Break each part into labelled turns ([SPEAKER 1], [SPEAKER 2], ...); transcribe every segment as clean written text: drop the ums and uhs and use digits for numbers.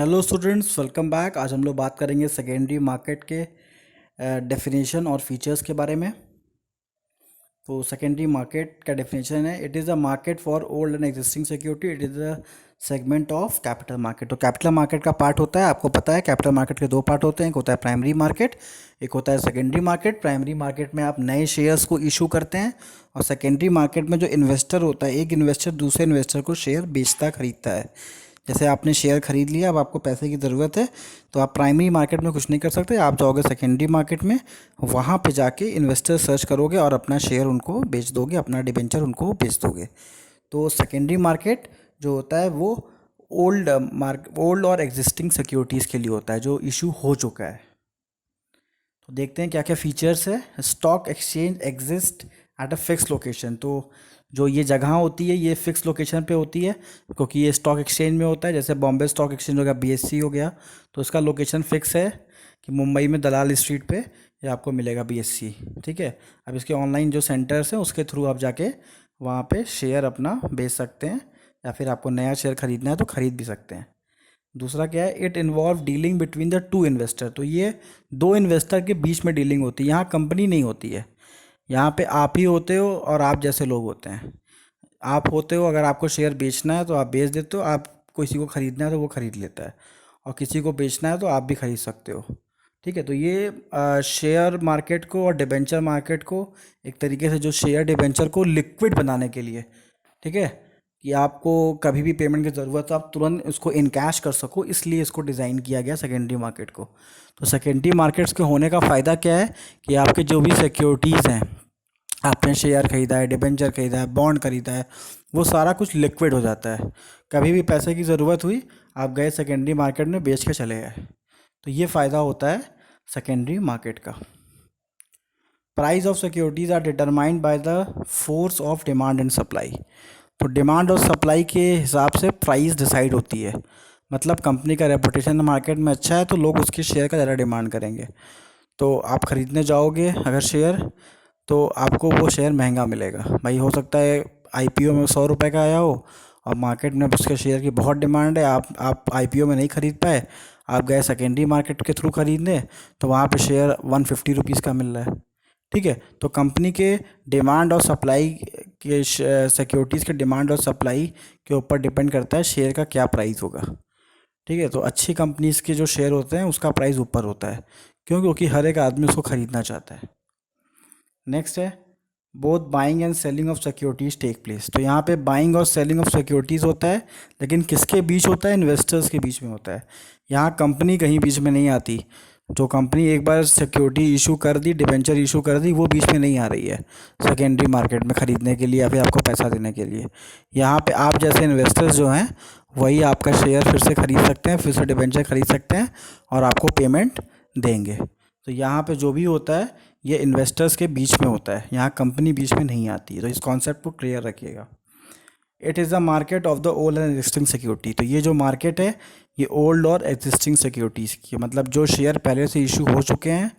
[SPEAKER 1] Hello students, welcome back. आज हम लोग बात करेंगे सेकेंडरी मार्केट के डेफिनेशन और फीचर्स के बारे में। तो सेकेंडरी मार्केट का डेफिनेशन है, it is a market for old and existing security. It is a segment of capital market. तो कैपिटल मार्केट का पार्ट होता है, आपको पता है कैपिटल मार्केट के दो पार्ट होते हैं, एक होता है प्राइमरी मार्केट, एक होता है सेकेंडरी मार्केट। प्राइमरी मार्केट में आप नए शेयर्स को इशू करते हैं, और सेकेंडरी मार्केट में जो इन्वेस्टर होता है, एक इन्वेस्टर दूसरे इन्वेस्टर को शेयर बेचता खरीदता है। जैसे आपने शेयर खरीद लिया, अब आपको पैसे की ज़रूरत है, तो आप प्राइमरी मार्केट में कुछ नहीं कर सकते, आप जाओगे सेकेंडरी मार्केट में, वहाँ पे जाके इन्वेस्टर सर्च करोगे और अपना शेयर उनको बेच दोगे, अपना डिबेंचर उनको बेच दोगे। तो सेकेंडरी मार्केट जो होता है वो ओल्ड और एग्जिस्टिंग सिक्योरिटीज़ के लिए होता है जो इशू हो चुका है। तो देखते हैं क्या क्या फीचर्स है। Stock exchange exist at a fix location. तो जो ये जगह होती है ये फिक्स लोकेशन पे होती है, क्योंकि ये स्टॉक एक्सचेंज में होता है। जैसे बॉम्बे स्टॉक एक्सचेंज हो गया, बीएससी हो गया, तो इसका लोकेशन फिक्स है कि मुंबई में दलाल स्ट्रीट पे ये आपको मिलेगा बीएससी। ठीक है। अब इसके ऑनलाइन जो सेंटर्स हैं उसके थ्रू आप जाके वहाँ पे शेयर अपना बेच सकते हैं, या फिर आपको नया शेयर खरीदना है तो खरीद भी सकते हैं। दूसरा क्या है, it involve dealing between the two investor. तो ये दो इन्वेस्टर के बीच में डीलिंग होती है, यहाँ कंपनी नहीं होती है। यहाँ पे आप ही होते हो और आप जैसे लोग होते हैं। आप होते हो, अगर आपको शेयर बेचना है तो आप बेच देते हो, आप किसी को ख़रीदना है तो वो ख़रीद लेता है, और किसी को बेचना है तो आप भी खरीद सकते हो। ठीक है। तो ये शेयर मार्केट को और डिबेंचर मार्केट को एक तरीके से, जो शेयर डिबेंचर को लिक्विड बनाने के लिए, ठीक है, कि आपको कभी भी पेमेंट की ज़रूरत हो आप तुरंत इसको इन कैश कर सको, इसलिए इसको डिज़ाइन किया गया सेकेंडरी मार्केट को। तो सेकेंडरी मार्केट्स के होने का फ़ायदा क्या है कि आपके जो भी सिक्योरिटीज़ हैं, आपने शेयर खरीदा है, डिबेंचर खरीदा है, बॉन्ड खरीदा है, वो सारा कुछ लिक्विड हो जाता है। कभी भी पैसे की ज़रूरत हुई, आप गए सेकेंडरी मार्केट में बेच के चले गए। तो ये फ़ायदा होता है सेकेंडरी मार्केट का। Price of securities are determined by the force of demand and supply. तो डिमांड और सप्लाई के हिसाब से प्राइस डिसाइड होती है। मतलब कंपनी का रेपुटेशन मार्केट में अच्छा है तो लोग उसके शेयर का ज़्यादा डिमांड करेंगे। तो आप ख़रीदने जाओगे अगर शेयर, तो आपको वो शेयर महंगा मिलेगा। भाई हो सकता है आईपीओ में 100 रुपये का आया हो, और मार्केट में उसके शेयर की बहुत डिमांड है, आप आईपीओ में नहीं ख़रीद पाए, आप गए सेकेंडरी मार्केट के थ्रू ख़रीदने, तो वहाँ पे शेयर 150 रुपीज़ का मिल रहा है। ठीक है। तो कंपनी के डिमांड और सप्लाई के, सिक्योरिटीज़ के डिमांड और सप्लाई के ऊपर डिपेंड करता है शेयर का क्या प्राइस होगा। ठीक है। तो अच्छी कंपनीज़ के जो शेयर होते हैं उसका प्राइस ऊपर होता है, क्यों? क्योंकि हर एक आदमी उसको ख़रीदना चाहता है। नेक्स्ट है, both buying and selling of securities take place. तो यहाँ पे बाइंग और सेलिंग ऑफ सिक्योरिटीज़ होता है, लेकिन किसके बीच होता है? इन्वेस्टर्स के बीच में होता है। यहाँ कंपनी कहीं बीच में नहीं आती। जो कंपनी एक बार सिक्योरिटी इशू कर दी, डिबेंचर इशू कर दी, वो बीच में नहीं आ रही है सेकेंडरी मार्केट में ख़रीदने के लिए या फिर आपको पैसा देने के लिए। यहाँ पे आप जैसे इन्वेस्टर्स जो हैं वही आपका शेयर फिर से ख़रीद सकते हैं, फिर से डिबेंचर ख़रीद सकते हैं, और आपको पेमेंट देंगे। तो यहाँ पे जो भी होता है ये इन्वेस्टर्स के बीच में होता है, यहाँ कंपनी बीच में नहीं आती है। तो इस कॉन्सेप्ट को क्लियर रखिएगा। It is the market of the old and existing security. तो ये जो मार्केट है ये ओल्ड और एग्जिस्टिंग सिक्योरिटीज़ की, मतलब जो शेयर पहले से इशू हो चुके हैं,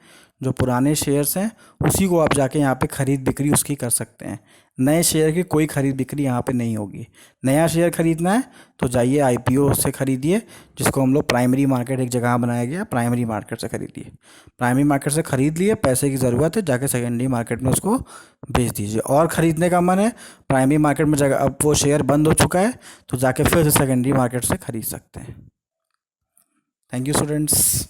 [SPEAKER 1] जो पुराने शेयर्स हैं, उसी को आप जाके यहाँ पे ख़रीद बिक्री उसकी कर सकते हैं। नए शेयर की कोई ख़रीद बिक्री यहाँ पे नहीं होगी। नया शेयर ख़रीदना है तो जाइए आईपीओ से ख़रीदिए, जिसको हम लोग प्राइमरी मार्केट, एक जगह बनाया गया, प्राइमरी मार्केट से ख़रीदिए। प्राइमरी मार्केट से ख़रीद लिए, पैसे की ज़रूरत है, जाके सेकेंडरी मार्केट में उसको बेच दीजिए। और ख़रीदने का मन है, प्राइमरी मार्केट में जगह, अब वो शेयर बंद हो चुका है, तो जाके फिर से सेकेंडरी मार्केट से ख़रीद सकते हैं। Thank you students.